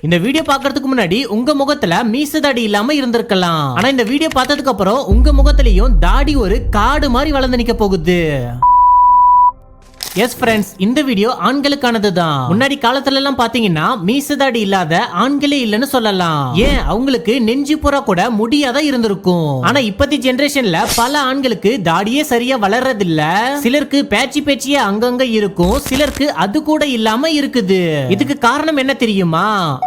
இந்த வீடியோ பார்க்கிறதுக்கு முன்னாடி உங்க முகத்துல மீச தாடி இல்லாம இருந்திருக்கலாம். ஆனா இந்த வீடியோ பார்த்ததுக்கு அப்புறம் உங்க முகத்திலயும் தாடி ஒரு காடு மாதிரி வளர்ந்து நிக்க போகுது. எஸ் ஃப்ரெண்ட்ஸ், இந்த வீடியோ ஆண்களுக்கானது தான். முன்னாடி காலத்துல எல்லாம் பாத்தீங்கன்னா மீசதாடி இல்லாத ஆண்களே இல்லன்னு சொல்லலாம். ஏன் அவங்களுக்கு நெஞ்சு புறா கூட முடியாத இருந்திருக்கும். ஆனா இப்பத்தி ஜெனரேஷன்ல பல ஆண்களுக்கு தாடியே சரியா வளர்றது இல்ல. சிலருக்கு பேச்சி பேச்சியே அங்கங்க இருக்கும், சிலருக்கு அது கூட இல்லாம இருக்குது. இதுக்கு காரணம் என்ன தெரியுமா?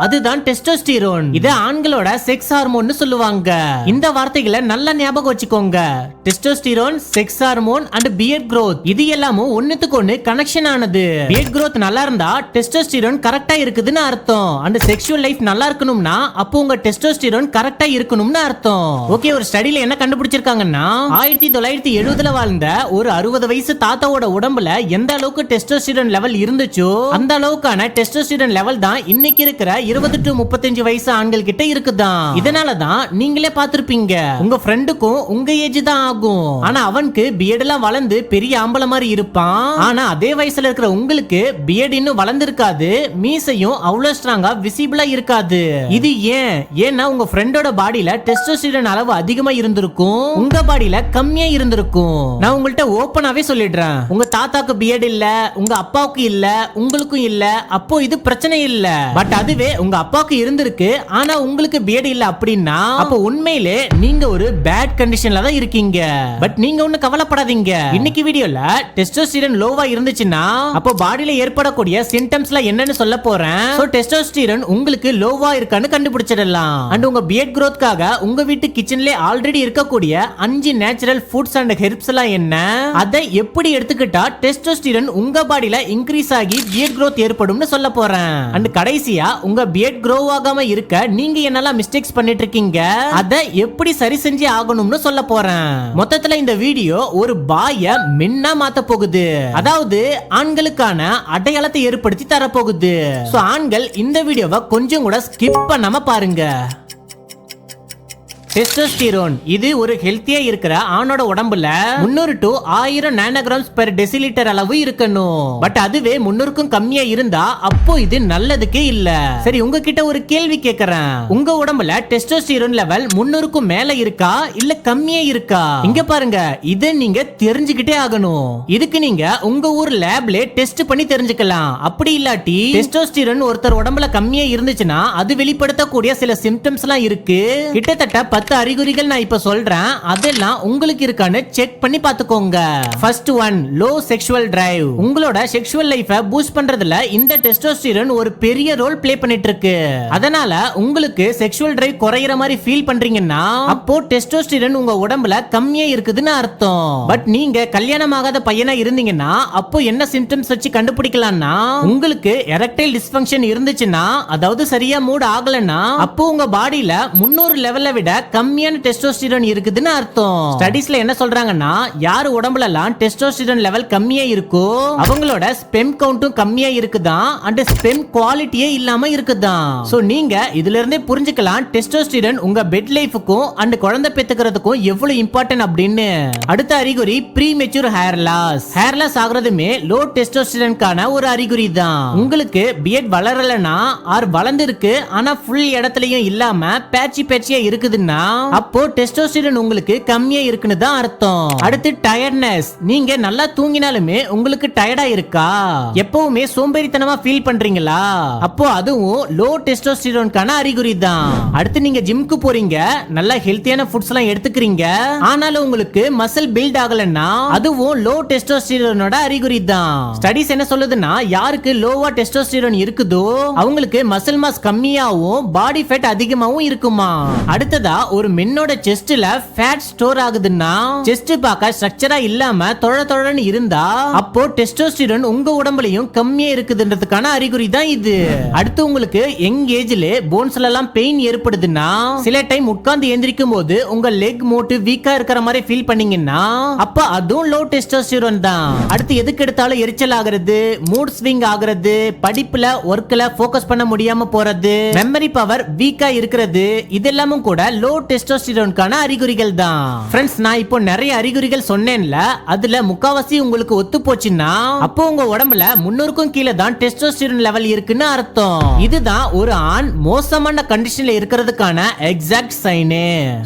அதுதான் டெஸ்டோஸ்டிரோன். இது ஆண்களோட செக்ஸ் ஹார்மோன் சொல்லுவாங்க. இந்த வார்த்தைகளை நல்லா ஞாபகம் வச்சுக்கோங்க. Testosterone, sex hormone and beard growth இது எல்லாமும் ஒண்ணுத்துக்கு ஒண்ணு கனெக்ஷன் ஆனது. பியர்ட் growth நல்லா இருந்தா டெஸ்டோஸ்டிரோன் கரெக்ட்டா இருக்குதுன்னு அர்த்தம். அண்ட் செக்சுவல் லைஃப் நல்லா இருக்கணும்னா அப்போ உங்க டெஸ்டோஸ்டிரோன் கரெக்ட்டா இருக்கணும்னு அர்த்தம். ஓகே, ஒரு ஸ்டடில என்ன கண்டுபிடிச்சிருக்காங்கன்னா 1970ல வாழ்ந்த ஒரு 60 வயசு தாத்தாவோட உடம்புல எந்த அளவுக்கு டெஸ்டோஸ்டிரோன் லெவல் இருந்துச்சோ அந்த அளவுக்கான டெஸ்டோஸ்டிரோன் லெவல் தான் இன்னைக்கு இருக்கிற 20 to 35 வயசு ஆண்கள் கிட்ட இருக்குதான். இதனால தான் நீங்களே பார்த்திருப்பீங்க, உங்க ஃப்ரெண்டுக்கும் உங்க ஏஜ் தான் ஆகும். ஆனா அவனுக்கு பியர்ட் எல்லாம் வளர்ந்து பெரிய ஆம்பளை மாதிரி இருப்பான். ஆனா அதே வயசுல இருக்கிற உங்களுக்கு பியர்ட் இன்னும் வளர்ந்திருக்காது, மீசையும் அவ்வளவு ஸ்ட்ராங்கா விசிபிளா இருக்காது. இது ஏன்னா உங்க ஃப்ரெண்டோட பாடியில டெஸ்டோஸ்டிரோன் அளவு அதிகமா இருந்திருக்கும், உங்க பாடியில கம்மியா இருந்திருக்கும். நான் உங்கள்ட்ட ஓபனாவே சொல்லிடுறேன், உங்க தாத்தாக்கு பியர்ட் இல்ல, உங்க அப்பாவுக்கு இல்ல, உங்களுக்கும் இல்ல, அப்போ இது பிரச்சனை இல்ல. பட் அதுவே உங்க அப்பாவுக்கு இருந்திருக்கு ஆனா உங்களுக்கு பியர்ட் இல்ல அப்படின்னா அப்போ உண்மையிலே நீங்க ஒரு பேட் கண்டிஷன்ல தான் இருக்கீங்க. பட் நீங்க ஒண்ணு கவலைப்படாதீங்க. இன்னைக்கு வீடியோல டெஸ்டோஸ்டிரோன் லோவா இருந்துச்சுன்னா அப்போ பாடியில ஏற்படக்கூடிய சிம்டம்ஸ்ல என்னன்னு சொல்ல போறேன். சோ டெஸ்டோஸ்டிரோன் உங்களுக்கு லோவா இருக்கான்னு கண்டுபிடிச்சிடலாம். அண்ட் உங்க பியர்ட் growthக்காக உங்க வீட்டு கிச்சன்ல ஆல்ரெடி இருக்கக்கூடிய 5 நேச்சுரல் ஃபுட்ஸ் அண்ட் ஹெர்ப்ஸ் எல்லாம் என்ன, அதை எப்படி எடுத்துக்கிட்டா டெஸ்டோஸ்டிரோன் உங்க பாடியில இன்க்ரீஸ் ஆகி பியர்ட் growth ஏற்படும்னு சொல்ல போறேன். அண்ட் கடைசியா உங்க பியர்ட் grow ஆகாம இருக்க நீங்க என்னெல்லாம் மிஸ்டேக்ஸ் பண்ணிட்டு இருக்கீங்க, அதை எப்படி சரி செஞ்சு ஆகணும்னு சொல்ல போறேன். மொத்தத்துல இந்த வீடியோ ஒரு பாய மென்னா மாத்த போகுது, அதாவது ஆண்களுக்கான அடையாளத்தை ஏற்படுத்தி தரப்போகுது. சோ ஆண்கள் இந்த வீடியோவை கொஞ்சம் கூட ஸ்கிப் பண்ணாம பாருங்க. டெஸ்டோஸ்டிரோன் இது ஒரு ஹெல்த்தியா இருக்கிற ஆணோட உடம்புல 300 to 1000 நானோகிராம்ஸ் பெர் டெசிலிட்டர் அளவு இருக்கணும். பட் அதுவே 300க்கும் கம்மியா இருந்தா அப்போ இது நல்லதுக்கே இல்ல. சரி, உங்ககிட்ட ஒரு கேள்வி கேக்குறேன், உங்க உடம்புல டெஸ்டோஸ்டிரோன் லெவல் 300க்கும் மேல இருக்கா இல்ல கம்மியா இருக்கா? இங்க பாருங்க, இதை நீங்க தெரிஞ்சுக்கிட்டே ஆகணும். இதுக்கு நீங்க உங்க ஊர் லேப்ல டெஸ்ட் பண்ணி தெரிஞ்சுக்கலாம். அப்படி இல்லாட்டி டெஸ்டோஸ்டிரோன் ஒருத்தர் உடம்புல கம்மியா இருந்துச்சுன்னா அது வெளிப்படுத்தக்கூடிய சில சிம்டம்ஸ் எல்லாம் இருக்கு. கிட்டத்தட்ட 10 அறிகுறிகள் நான் இப்ப சொல்றேன், அதெல்லாம் உங்களுக்கு இருக்கான்னு செக் பண்ணி பாத்துக்கோங்க. First one, low sexual drive. உங்களோட செக்சுவல் லைஃபை பூஸ்ட் பண்றதுல இந்த டெஸ்டோஸ்டிரோன் ஒரு பெரிய ரோல் ப்ளே பண்ணிட்டு இருக்கு. அதனால உங்களுக்கு செக்சுவல் டிரைவ் குறையிற மாதிரி ஃபீல் பண்றீங்கன்னா அப்போ டெஸ்டோஸ்டிரோன் உங்க உடம்புல கம்மியா இருக்குதுன்னு அர்த்தம். பட் நீங்க கல்யாணம் ஆகாத பையனா இருந்தீங்கன்னா அப்போ என்ன சிம்டம்ஸ் வச்சு கண்டுபிடிக்கலாம்னா, உங்களுக்கு எரெக்டைல் டிஸ்ஃபங்க்ஷன் இருந்துச்சுன்னா, அதாவது சரியா மூட் ஆகலன்னா அப்போ உங்க பாடியில 300 லெவல்ல விட கம்மியான டெஸ்டோஸ்டிரோன் இருக்குதுன்னு அர்த்தம். ஸ்டடீஸ்ல என்ன சொல்றாங்கன்னா, யார் உடம்புல எல்லாம் டெஸ்டோஸ்டிரோன் லெவல் கம்மியா இருக்கோ அவங்களோட ஸ்பெர்ம் கவுண்டும் கம்மியா இருக்குதான், அண்ட் ஸ்பெர்ம் குவாலிட்டியே இல்லாம இருக்குதான். சோ நீங்க இதுல இருந்தே புரிஞ்சுக்கலாம் டெஸ்டோஸ்டிரோன் உங்க பெட் லைஃப்க்கும் அண்ட் குழந்தை பெத்துக்கிறதுக்கும் எவ்வளவு இம்பார்ட்டன்ட் அப்படின்னு. அடுத்த அறிகுறி premature hair loss. Hair loss ஆகுறதுமே லோ டெஸ்டோஸ்டிரோனுக்கான ஒரு அறிகுறி தான். உங்களுக்கு பியர்ட் வளரலனா ஆர் வளர்ந்திருக்கு ஆனா ஃபுல் இடத்துலயும் இல்லாம பேட்சி பேட்சியா இருக்குதுன்னா அப்போ டெஸ்டோஸ்டிரோன் உங்களுக்கு கம்மியா இருக்குன்னு தான் அர்த்தம். அடுத்து டயர்ட்னஸ். நீங்க நல்லா தூங்கினாலுமே உங்களுக்கு டயர்டா இருக்கா, எப்பவுமே சோம்பேறித்தனமா ஃபீல் பண்றீங்களா, அப்போ அதுவும் லோ டெஸ்டோஸ்டிரோனுக்கான அறிகுறி தான். அடுத்து நீங்க ஜிம்க்கு போறீங்க, நல்ல ஹெல்த்தியான ஃபுட்ஸ் எல்லாம் எடுத்துக்கிறீங்க, ஆனாலும் உங்களுக்கு மசில் பில்ட் ஆகலன்னா அதுவும் லோ டெஸ்டோஸ்டிரோனோட அறிகுறி தான். ஸ்டடீஸ் என்ன சொல்லுதுன்னா, யாருக்கு லோவா டெஸ்டோஸ்டிரோன் இருக்குதோ அவங்களுக்கு மசில் மாஸ் கம்மியாவும் பாடி ஃபேட் அதிகமாவும் இருக்குமா. அடுத்ததா ஒரு மென்னோட செஸ்ட்ல ஃபேட் ஸ்டோர் ஆகுதுன்னா, செஸ்ட் பார்க்க ஸ்ட்ரக்சரா இல்லாம தொழ தொழன்னு இருந்தா அப்போ டெஸ்டோஸ்டிரோன் உங்க உடம்புலயும் கம்மியா இருக்குதுன்றதுக்கான அறிகுறி தான் இது. அடுத்து உங்களுக்கு யங் ஏஜ்ல போன்ஸ்ல எல்லாம் பெயின் ஏற்படுதுன்னா, சில டைம் உட்கார்ந்து எந்திரிக்கும் போது உங்க லெக் மோட்டு வீக்கா இருக்கிற மாதிரி ஃபீல் பண்ணீங்கன்னா அப்ப அதுவும் லோ டெஸ்டோஸ்டிரோன் தான். அடுத்து எதுக்கு எடுத்தாலும் எரிச்சல் ஆகிறது, மூட் ஸ்விங் ஆகிறது, படிப்புல ஒர்க்ல ஃபோக்கஸ் பண்ண முடியாம போறது, மெமரி பவர் வீக்கா இருக்கிறது, இதெல்லாமும் கூட லோ டெஸ்டோஸ்டிரோனுக்கான அறிகுறிகள் தான். ஃப்ரெண்ட்ஸ், நான் இப்போ நிறைய அறிகுறிகள் சொன்னேன்ல, அதுல முக்காவாசி உங்களுக்கு ஒத்து போச்சுன்னா அப்போ உங்க உடம்புல 300க்கும் கீழே தான் டெஸ்டோஸ்டிரோன் லெவல் இருக்குன்னு அர்த்தம். இதுதான் ஒரு ஆண் மோசமான கண்டிஷன்ல இருக்கிறதுக்கான எக்ஸாக்ட் சைனு.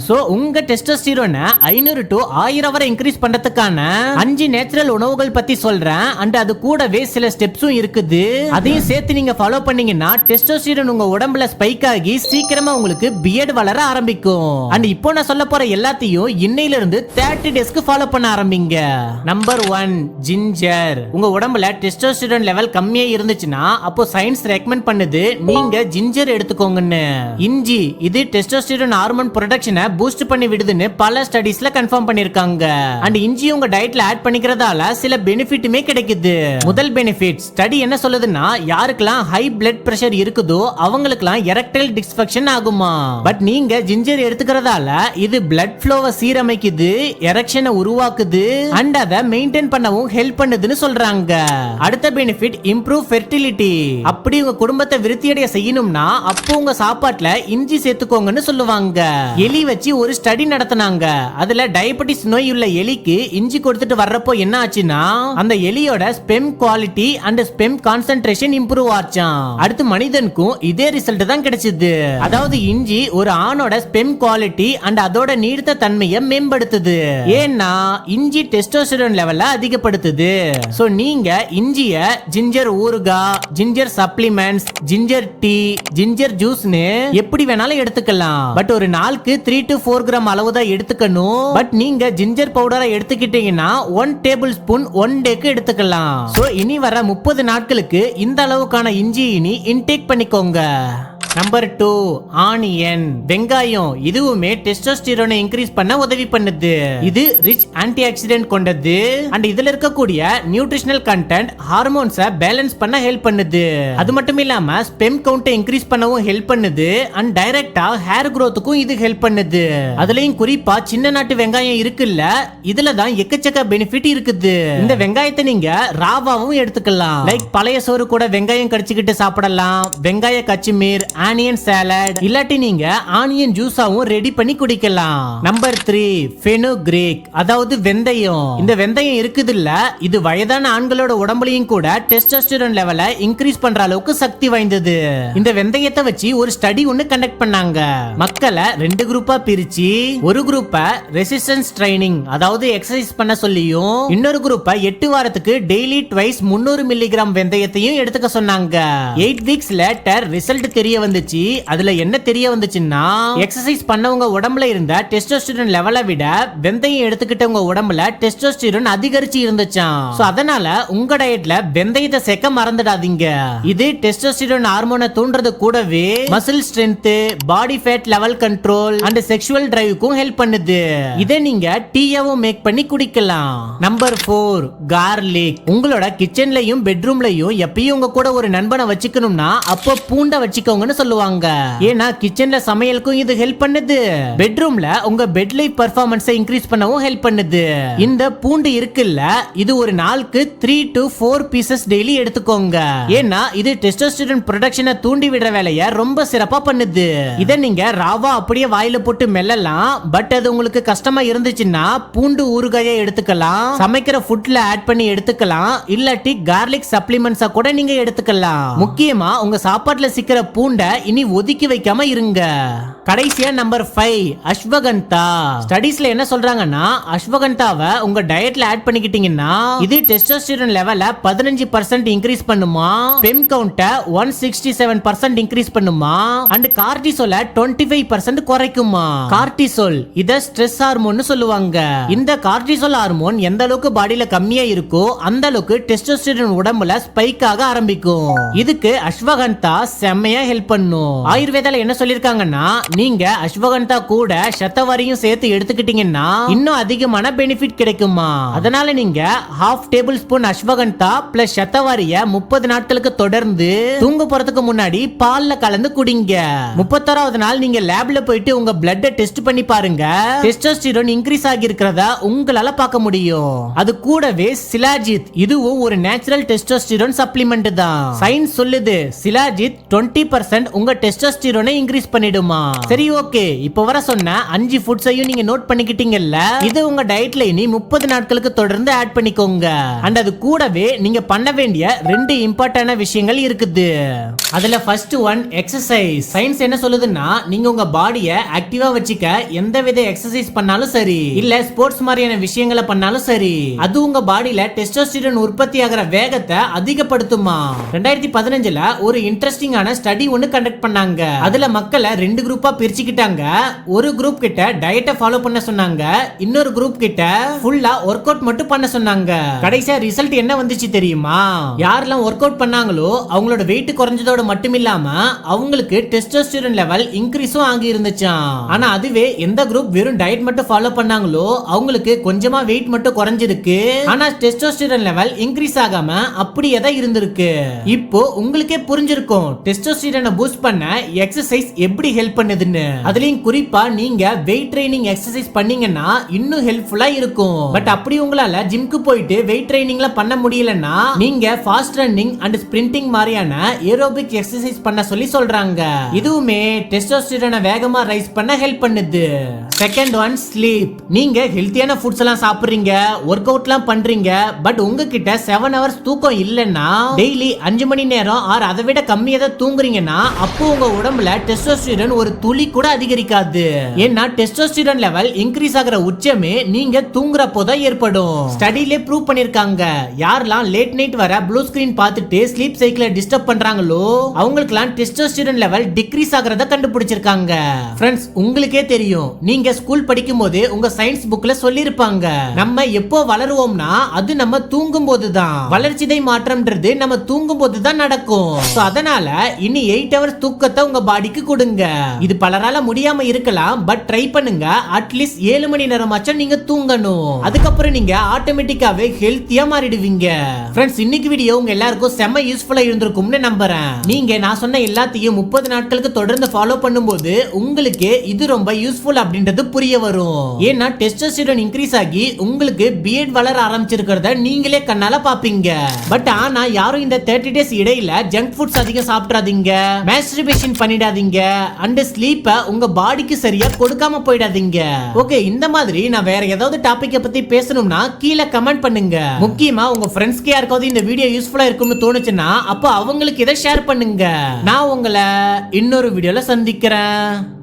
சோ உங்க டெஸ்டோஸ்டிரோனை 500 to 1000 வரை இன்க்ரீஸ் பண்றதுக்கான 5 நேச்சுரல் உணவுகள் பத்தி சொல்றேன். அண்ட் அது கூடவே சில ஸ்டெப்ஸும் இருக்குது. அதையும் சேர்த்து நீங்க ஃபாலோ பண்ணீங்கன்னா டெஸ்டோஸ்டிரோன் உங்க உடம்புல ஸ்பைக் ஆகி சீக்கிரமா உங்களுக்கு பியர்ட் வளர ஆரம்பிக்கும். அண்ட் இப்போ நான் சொல்ல போற எல்லாத்தையும் இன்னையில இருந்து 30 டேஸ்க்கு ஃபாலோ பண்ண ஆரம்பிங்க. Number 1, ginger. உங்க உடம்புல டெஸ்டோஸ்டிரோன் லெவல் கம்மியா இருந்துச்சுன்னா அப்போ சயின்ஸ் ரெக்கமெண்ட் பண்ணுது நீங்க ஜிஞ்சர் எடுத்துக்கோங்கன்னு. இஞ்சி இது டெஸ்டோஸ்டிரோன் ஹார்மோன் ப்ரொடக்ஷனை பூஸ்ட் பண்ணி விடுதுன்னு பல ஸ்டடீஸ்ல கன்ஃபார்ம் பண்ணிருக்காங்க. அண்ட் இஞ்சி உங்க டயட்ல ஆட் பண்ணிக்கிறதால சில பெனிஃபிட்டுமே கிடைக்குது. முதல் பெனிஃபிட் ஸ்டடி என்ன சொல்லுதுன்னா யாருக்கெல்லாம் ஹை பிளட் பிரஷர் இருக்குதோ அவங்களுக்கெல்லாம் எரெக்டைல் டிஸ்ஃபங்க்ஷன் ஆகுமா. பட் நீங்க ஜிஞ்சர் எடுத்துக்கிறதால இது பிளட் ஃப்ளோவை சீரமைக்குது, எரெக்ஷனை உருவாக்குது அண்ட் அதை மெயின்டைன் பண்ணவும் ஹெல்ப் பண்ணுதுன்னு சொல்றாங்க. அடுத்த பெனிஃபிட் இம்ப்ரூவ் ஃபெர்டிலிட்டி. அப்படி உங்க குடும்பத்தை விருத்தியடைய செய்யணும்னா அப்போ உங்க சாப்பாட்டுல இஞ்சி சேர்த்துக்கோங்கன்னு சொல்லுவாங்க. எலி வச்சு ஒரு ஸ்டடி நடத்தினாங்க. அதுல டயபெட்டிஸ் நோய் உள்ள எலிக்கு இஞ்சி கொடுத்துட்டு வர்றப்போ என்ன ஆச்சுன்னா அந்த எலியோட sperm quality and sperm concentration improve ஆச்சாம். அடுத்து மனிதனுக்கும் இதே ரிசல்ட் தான் கிடைச்சது. அதாவது இஞ்சி ஒரு ஆணோட ஸ்பெம் குவாலிட்டி அண்ட் அதோட நீடித்த தன்மையை மேம்படுத்துது. ஏன்னா இஞ்சி டெஸ்டோஸ்டிரோன் லெவலை அதிகப்படுத்துது. சோ நீங்க இஞ்சிய ஜிஞ்சர் ஊறுகாய், ginger supplements, ginger tea, ginger ஜூஸ்னு எப்படி வேணாலும் எடுத்துக்கலாம். பட் ஒரு நாளுக்கு 3 to 4 கிராம் அளவு தான் எடுத்துக்கணும். பட் நீங்க ஜிஞ்சர் பவுடரை எடுத்துக்கிட்டீங்கன்னா 1 டேபிள் ஸ்பூன் 1 டேக்கு எடுத்துக்கலாம். சோ இனி வர 30 நாட்களுக்கு இந்த அளவுக்கான இஞ்சி இனி இன்டேக் பண்ணிக்கோங்க. Number 2, onion. வெங்காயம் இதுவுமே டெஸ்டோஸ்டிரோனை இன்க்ரீஸ் பண்ண உதவி பண்ணுது. இது ரிச் ஆன்டி ஆக்சிடென்ட் கொண்டது அண்ட் இதுல இருக்கக்கூடிய நியூட்ரிஷனல் கண்டென்ட் ஹார்மோன்ஸை பேலன்ஸ் பண்ண ஹெல்ப் பண்ணுது. அது மட்டும் இல்லாம ஸ்பெம் கவுண்டை இன்க்ரீஸ் பண்ணவும் ஹெல்ப் பண்ணுது அண்ட் டைரக்டா ஹேர் growthக்கும் இது ஹெல்ப் பண்ணுது. அதுலயும் குறிப்பா சின்ன நாட்டு வெங்காயம் இருக்குல்ல, இதுல தான் எக்கச்சக்க பெனிஃபிட் இருக்குது. இந்த வெங்காயத்தை நீங்க ராவாவும் எடுத்துக்கலாம். லைக் பழைய சோறு கூட வெங்காயம் கடிச்சுக்கிட்டு சாப்பிடலாம். வெங்காய கச்சிமீர், ஆனியன் சாலட், இல்லாட்டி நீங்க ஆனியன் ஜூஸாவும் ரெடி பண்ணி குடிக்கலாம். Number 3, fenugreek. அதாவது வெந்தயம். இந்த வெந்தயம் இருக்குதுல்ல, இது வயதான ஆண்களோட உடம்புலயும் கூட டெஸ்டோஸ்டிரோன் லெவலை இன்க்ரீஸ் பண்ற அளவுக்கு சக்தி வாய்ந்தது. இந்த வெந்தயத்தை வச்சு ஒரு ஸ்டடி ஒன்னு கண்டக்ட் பண்ணாங்க. மக்களை 2 குரூப்பா பிரிச்சு ஒரு குரூப்ப ரெசிஸ்டன்ஸ் ட்ரைனிங் அதாவது எக்ஸசைஸ் பண்ண சொல்லியும் இன்னொரு குரூப்ப 8 வாரத்துக்கு டெய்லி ட்வைஸ் 300 மில்லிகிராம் வெந்தயத்தையும் எடுத்துக்க சொன்னாங்க. 8 வீக்ஸ் லேட்டர் ரிசல்ட் தெரிய வந்துச்சு. அதுல என்ன தெரிய வந்துச்சுன்னா எக்ஸசைஸ் பண்ணவங்க உடம்புல இருந்த டெஸ்டோஸ்டிரோன் லெவலை விட வெந்தயம் எடுத்துக்கிட்டவங்க உடம்புல டெஸ்டோஸ்டிரோன் அதிகரிச்சு இருந்துச்சாம். சோ அதனால உங்க டயட்ல வெந்தயத்தை சேர்க்க மறந்துடாதீங்க. இது டெஸ்டோஸ்டிரோன் ஹார்மோனை தூண்டுறது கூடவே muscle strength, body fat level control and sexual டிரைவுக்கும் ஹெல்ப் பண்ணுது. இதை நீங்க டீயாவும் மேக் பண்ணி குடிக்கலாம். Number 4, garlic. உங்களோட கிச்சன்லயும் பெட்ரூம்லயும் எப்பயும் உங்க கூட ஒரு நண்பனை வச்சுக்கணும்னா அப்போ பூண்டை வச்சுக்கோங்கன்னு சொல்லுவாங்க. ஏன்னா கிச்சன்ல சமையலுக்கும் இது ஹெல்ப் பண்ணுது. பெட்ரூம்ல உங்க பெட் லைஃப் பெர்ஃபார்மன்ஸை இன்க்ரீஸ் பண்ணவும் ஹெல்ப் பண்ணுது. இந்த பூண்டு இருக்குல்ல, இது ஒரு நாளுக்கு 3 to 4 பீசஸ் டெய்லி எடுத்துக்கோங்க. ஏன்னா இது டெஸ்டோஸ்டிரோன் ப்ரொடக்ஷனை தூண்டி விடுற வேலையை ரொம்ப சிறப்பா பண்ணுது. இதை நீங்க ராவா அப்படியே வாயில போட்டு மெல்லலாம். பட் அது உங்களுக்கு கஷ்டமா இருந்துச்சுன்னா பூண்டு ஊறுகாயை எடுத்துக்கலாம், சமைக்கிற ஃபுட்ல ஆட் பண்ணி எடுத்துக்கலாம், இல்லாட்டி கார்லிக் சப்ளிமெண்ட்ஸா கூட நீங்க எடுத்துக்கலாம். முக்கியமா உங்க சாப்பாட்டுல சிக்கிற பூண்டை இனி ஒதுக்கி வைக்காம இருங்க. கடைசியா நம்பர் 5, அஸ்வகந்தா. ஸ்டடீஸ்ல என்ன சொல்றாங்கன்னா அஸ்வகந்தாவை உங்க டயட்ல ஆட் பண்ணிக்கிட்டீங்கன்னா இது டெஸ்டோஸ்டிரோன் லெவலை 15% இன்க்ரீஸ் பண்ணுமா, ஸ்பெம் கவுண்ட 167% இன்க்ரீஸ் பண்ணுமா அண்ட் கார்டிசோலை 25% குறைக்குமா. கார்டிசோல் இத ஸ்ட்ரெஸ் ஹார்மோன் சொல்லுவாங்க. இந்த கார்டிசோல் ஹார்மோன் எந்த அளவுக்கு பாடியில கம்மியா இருக்கோ அந்த அளவுக்கு டெஸ்டோஸ்டிரோன் உடம்புல ஸ்பைக் ஆக ஆரம்பிக்கும். இதுக்கு அஸ்வகந்தா செம்மையா ஹெல்ப் பண்ணும். ஆயுர்வேதால என்ன சொல்லிருக்காங்கன்னா நீங்க அஸ்வகந்தா கூட சத்தவாரியும் சேர்த்து எடுத்துக்கிட்டீங்கன்னா இன்னும் அதிகமான பெனிஃபிட் கிடைக்குமா. அதனால நீங்க ½ டேபிள் ஸ்பூன் அஸ்வகந்தா பிளஸ் சத்தவாரிய 30 நாட்களுக்கு தொடர்ந்து தூங்க போறதுக்கு முன்னாடி பால்ல கலந்து குடிங்க. 31வது நாள் நீங்க லேப்ல போயிட்டு உங்க பிளட் டெஸ்ட் பண்ணி பாருங்க. டெஸ்டோஸ்டிரோன் இன்க்ரீஸ் ஆகி இருக்கிறதா உங்களால பார்க்க முடியும். அது கூடவே சிலாஜித் இதுவும் ஒரு நேச்சுரல் டெஸ்டோஸ்டிரோன் சப்ளிமெண்ட் தான். சயின்ஸ் சொல்லுது சிலாஜித் 20% 100% உங்க டெஸ்டோஸ்டிரோனை இன்க்ரீஸ் பண்ணிடுமா. சரி ஓகே, இப்போ வர சொன்ன 5 ஃபுட்ஸையும் நீங்க நோட் பண்ணிக்கிட்டீங்கல்ல. இது உங்க டயட்ல இனி 30 நாட்களுக்கு தொடர்ந்து ஆட் பண்ணிக்கோங்க. அண்ட் அது கூடவே நீங்க பண்ண வேண்டிய 2 இம்பார்ட்டன்டான விஷயங்கள் இருக்குது. அதுல ஃபர்ஸ்ட் ஒன் எக்ஸசைஸ். சயின்ஸ் என்ன சொல்லுதுன்னா, நீங்க உங்க பாடியை ஆக்டிவா வச்சுக்க எந்த வித எக்ஸசைஸ் பண்ணாலும் சரி, இல்ல ஸ்போர்ட்ஸ் மாதிரியான விஷயங்களை பண்ணாலும் சரி, அது உங்க பாடியில டெஸ்டோஸ்டிரோன் உற்பத்தி ஆகிற வேகத்தை அதிகப்படுத்துமா. 2015ல ஒரு இன்ட்ரெஸ்டிங்கான ஸ்டடி ஒன்னு கண்டக்ட் பண்ணாங்க. அதுல மக்களை 2 குரூப்பா பிரிச்சுக்கிட்டாங்க. ஒரு குரூப் கிட்ட டயட்டை ஃபாலோ பண்ண சொன்னாங்க, இன்னொரு குரூப் கிட்ட ஃபுல்லா ஒர்க் அவுட் மட்டும் பண்ண சொன்னாங்க. கடைசியா ரிசல்ட் என்ன வந்துச்சு தெரியுமா? யாரெல்லாம் ஒர்க் அவுட் பண்ணாங்களோ அவங்களோட வெயிட் குறைஞ்சதோட மட்டும் இல்லாம அவங்களுக்கு டெஸ்டோஸ்டிரோன் லெவல் இன்க்ரீஸும் ஆகி இருந்துச்சாம். ஆனா அதுவே எந்த குரூப் வெறும் டயட் மட்டும் ஃபாலோ பண்ணாங்களோ அவங்களுக்கு கொஞ்சமா வெயிட் மட்டும் குறைஞ்சிருக்கு, ஆனா டெஸ்டோஸ்டிரோன் லெவல் இன்க்ரீஸ் ஆகாம அப்படியே தான் இருந்திருக்கு. இப்போ உங்களுக்கே புரிஞ்சிருக்கும் டெஸ்டோஸ்டிரோனை பூஸ்ட் பண்ண எக்ஸசைஸ் எப்படி ஹெல்ப் பண்ணுதுன்னு. அதுலயும் குறிப்பா நீங்க வெயிட் ட்ரைனிங் எக்ஸசைஸ் பண்ணீங்கன்னா இன்னும் ஹெல்ப்ஃபுல்லா இருக்கும். பட் அப்படி உங்களால ஜிம்க்கு போயிட்டு வெயிட் ட்ரைனிங்ல பண்ண முடியலன்னா நீங்க ஃபாஸ்ட் ரன்னிங் அண்ட் ஸ்பிரிண்டிங் மாதிரியான ஏரோபிக் எக்ஸசைஸ் பண்ண சொல்லி சொல்றாங்க. இதுவுமே டெஸ்டோஸ்டிரோனை வேகமா ரைஸ் பண்ண ஹெல்ப் பண்ணுது. Second one sleep. நீங்க ஹெல்த்தியான ஃபுட்ஸ் எல்லாம் சாப்பிடுறீங்க, ஒர்க் அவுட்லாம் பண்றீங்க, பட் உங்ககிட்ட 7 hours தூக்கம் இல்லைன்னா, டெய்லி 5 மணி நேரம் ஆர் அதை விட கம்மியா தான் தூங்குறீங்கன்னா, அப்போ உங்க உடம்புல டெஸ்டோஸ்டிரோன் ஒரு துளி கூட அதிகரிக்காது. ஏன்னா டெஸ்டோஸ்டிரோன் லெவல் இன்க்ரீஸ் ஆகிற உச்சமே நீங்க தூங்குறப்போ தான் ஏற்படும். ஸ்டடியிலே ப்ரூவ் பண்ணிருக்காங்க. யாரெல்லாம் லேட் நைட் வர ப்ளூ ஸ்கிரீன் பார்த்துட்டு ஸ்லீப் சைக்கிளை டிஸ்டர்ப் பண்றாங்களோ அவங்களுக்குலாம் டெஸ்டோஸ்டிரோன் லெவல் டிக்ரீஸ் ஆகிறத கண்டுபிடிச்சிருக்காங்க. ஃப்ரெண்ட்ஸ், உங்களுக்கே தெரியும், நீங்க ஸ்கூல் படிக்கும் போது உங்க சயின்ஸ் புக்ல சொல்லிருப்பாங்க, நம்ம எப்போ வளருவோம்னா அது நம்ம தூங்கும் போதுதான். வளர்ச்சிதை மாற்றம்ன்றது நம்ம தூங்கும் போதுதான் நடக்கும். அதனால இனி 8 hours தூக்கத்தை உங்க பாடிக்கு கொடுங்க. இது பலரால முடியாம இருக்கலாம், பட் ட்ரை பண்ணுங்க. அட்லீஸ்ட் 7 மணி நேரமாச்சும் நீங்க தூங்கணும். அதுக்கப்புறம் நீங்க ஆட்டோமேட்டிக்காவே ஹெல்த்தியா மாறிடுவீங்க. ஃப்ரெண்ட்ஸ், இன்னைக்கு வீடியோ உங்க எல்லாருக்கும் செம்ம யூஸ்ஃபுல்லா இருந்திருக்கும்னு நம்புறேன். நீங்க நான் சொன்ன எல்லாத்தையும் 30 நாட்களுக்கு தொடர்ந்து ஃபாலோ பண்ணும்போது உங்களுக்கு இது ரொம்ப யூஸ்ஃபுல் அப்படின்றது புரிய வரும். ஏன்னா டெஸ்டோஸ்டிரோன் இன்க்ரீஸ் ஆகி உங்களுக்கு பியர்ட் வளர ஆரம்பிச்சிருக்கிறத நீங்களே கண்ணால பாப்பீங்க. பட் ஆனா யாரும் இந்த 30 days இடையில ஜங்க் ஃபுட்ஸ் அதிகம் சாப்பிடாதீங்க, மாஸ்டர்பேஷன் பண்ணிடாதீங்க, அண்ட் ஸ்லீப்ப உங்க பாடிக்கு சரியா கொடுக்காம போயிடாதீங்க. ஓகே, இந்த மாதிரி நான் வேற ஏதாவது டாபிக்க பத்தி பேசணும்னா கீழே கமெண்ட் பண்ணுங்க. முக்கியமா உங்க ஃப்ரெண்ட்ஸ்க்கு யாருக்காவது இந்த வீடியோ யூஸ்ஃபுல்லா இருக்கும்னு தோணுச்சுன்னா அப்போ அவங்களுக்கு இதை ஷேர் பண்ணுங்க. நான் உங்களை இன்னொரு வீடியோல சந்திக்கிறேன்.